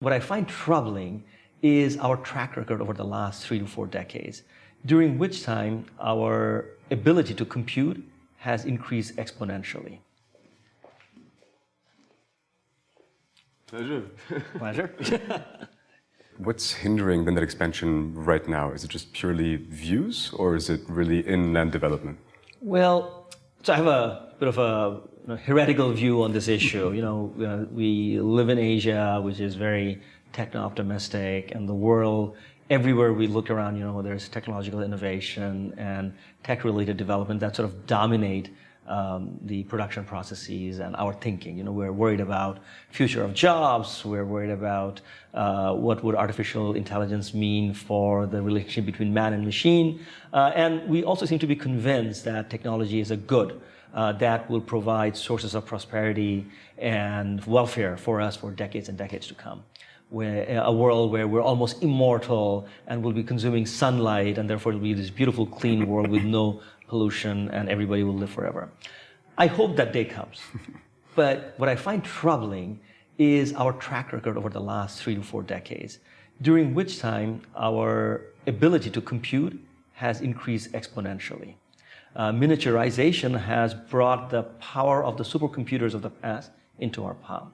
What I find troubling is our track record over the last 3 to 4 decades, during which time our ability to compute has increased exponentially. Pleasure. Pleasure. What's hindering then that expansion right now? Is it just purely views, or is it really inland development? Well, so I have a bit of a heretical view on this issue. We live in Asia, which is very techno-optimistic, and the world, everywhere we look around, there's technological innovation and tech-related development that sort of dominate the production processes and our thinking. We're worried about future of jobs. We're worried about what would artificial intelligence mean for the relationship between man and machine. And we also seem to be convinced that technology is a good that will provide sources of prosperity and welfare for us for decades and decades to come. A world where we're almost immortal and will be consuming sunlight, and therefore it'll be this beautiful, clean world with no pollution, and everybody will live forever. I hope that day comes. But what I find troubling is our track record over the last 3 to 4 decades, during which time our ability to compute has increased exponentially. Miniaturization has brought the power of the supercomputers of the past into our palm.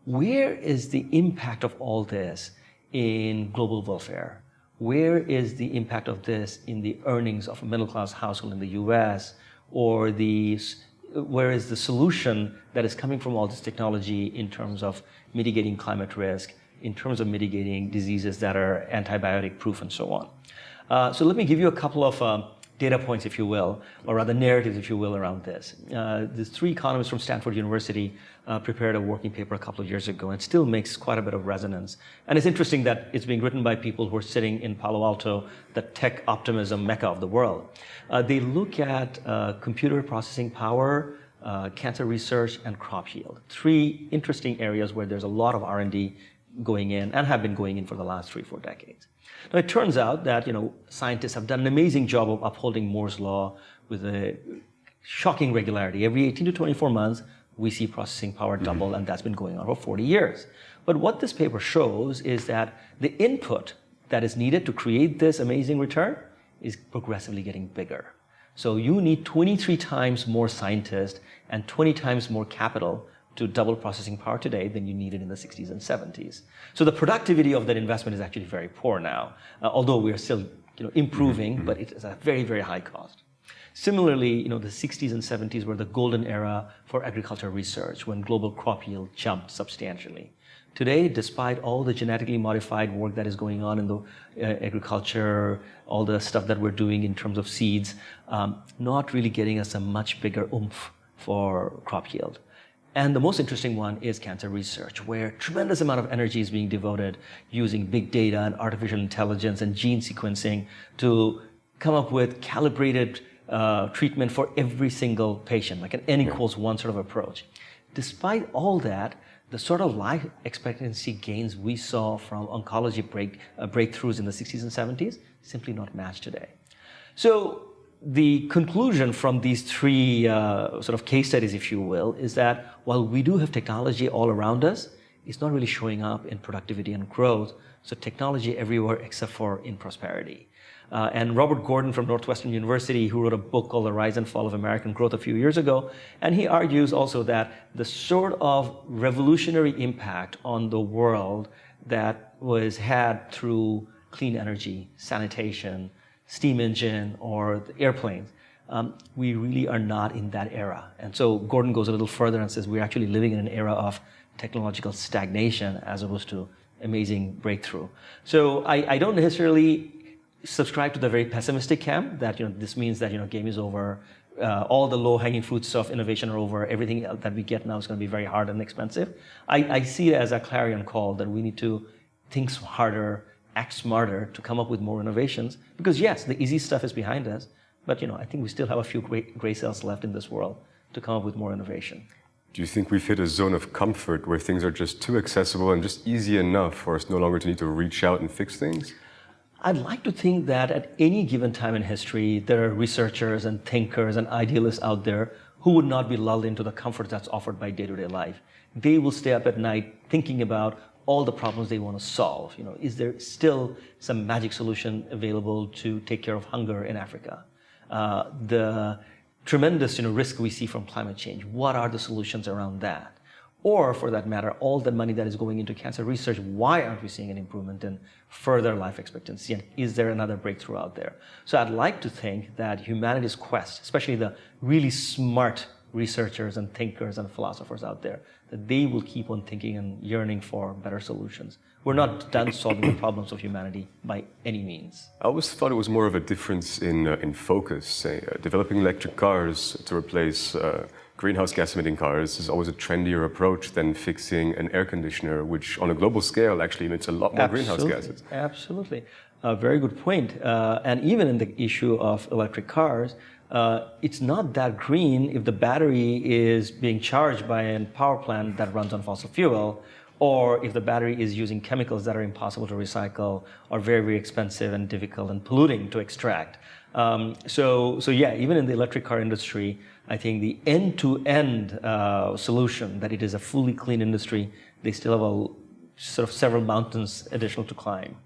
Where is the impact of all this in global welfare? Where is the impact of this in the earnings of a middle-class household in the US? Or where is the solution that is coming from all this technology in terms of mitigating climate risk, in terms of mitigating diseases that are antibiotic-proof, and so on? So let me give you a couple of data points, if you will, or rather narratives, if you will, around this. The 3 economists from Stanford University prepared a working paper a couple of years ago, and it still makes quite a bit of resonance. And it's interesting that it's being written by people who are sitting in Palo Alto, the tech optimism mecca of the world. They look at computer processing power, cancer research, and crop yield. 3 interesting areas where there's a lot of R&D going in and have been going in for the last 3-4 decades. Now, it turns out that scientists have done an amazing job of upholding Moore's law with a shocking regularity. Every 18 to 24 months, we see processing power double, and that's been going on for 40 years. But what this paper shows is that the input that is needed to create this amazing return is progressively getting bigger. So you need 23 times more scientists and 20 times more capital to double processing power today than you needed in the 60s and 70s. So the productivity of that investment is actually very poor now, although we are still improving, but it is a very, very high cost. Similarly, the 60s and 70s were the golden era for agriculture research, when global crop yield jumped substantially. Today, despite all the genetically modified work that is going on in the agriculture, all the stuff that we're doing in terms of seeds, not really getting us a much bigger oomph for crop yield. And the most interesting one is cancer research, where tremendous amount of energy is being devoted using big data and artificial intelligence and gene sequencing to come up with calibrated treatment for every single patient, like an N=1 sort of approach. Despite all that, the sort of life expectancy gains we saw from oncology breakthroughs in the 60s and 70s simply not matched today. So the conclusion from these 3 sort of case studies, if you will, is that while we do have technology all around us, it's not really showing up in productivity and growth. So technology everywhere except for in prosperity. And Robert Gordon from Northwestern University, who wrote a book called The Rise and Fall of American Growth a few years ago, and he argues also that the sort of revolutionary impact on the world that was had through clean energy, sanitation, steam engine, or the airplanes, we really are not in that era. And so Gordon goes a little further and says we're actually living in an era of technological stagnation as opposed to amazing breakthrough. So I don't necessarily subscribe to the very pessimistic camp that this means that game is over, all the low-hanging fruits of innovation are over, everything that we get now is going to be very hard and expensive. I see it as a clarion call that we need to think harder, act smarter to come up with more innovations. Because yes, the easy stuff is behind us, but I think we still have a few gray cells left in this world to come up with more innovation. Do you think we've hit a zone of comfort where things are just too accessible and just easy enough for us no longer to need to reach out and fix things? I'd like to think that at any given time in history, there are researchers and thinkers and idealists out there who would not be lulled into the comfort that's offered by day-to-day life. They will stay up at night thinking about all the problems they want to solve. Is there still some magic solution available to take care of hunger in Africa? The tremendous risk we see from climate change, what are the solutions around that? Or, for that matter, all the money that is going into cancer research, why aren't we seeing an improvement in further life expectancy? And is there another breakthrough out there? So I'd like to think that humanity's quest, especially the really smart researchers and thinkers and philosophers out there, that they will keep on thinking and yearning for better solutions. We're not done solving the problems of humanity by any means. I always thought it was more of a difference in focus. Say, developing electric cars to replace greenhouse gas emitting cars is always a trendier approach than fixing an air conditioner, which on a global scale actually emits a lot more greenhouse gases. Absolutely. Very good point. And even in the issue of electric cars, it's not that green if the battery is being charged by a power plant that runs on fossil fuel, or if the battery is using chemicals that are impossible to recycle or very, very expensive and difficult and polluting to extract. So yeah, even in the electric car industry, I think the end-to-end solution, that it is a fully clean industry, they still have a sort of several mountains additional to climb.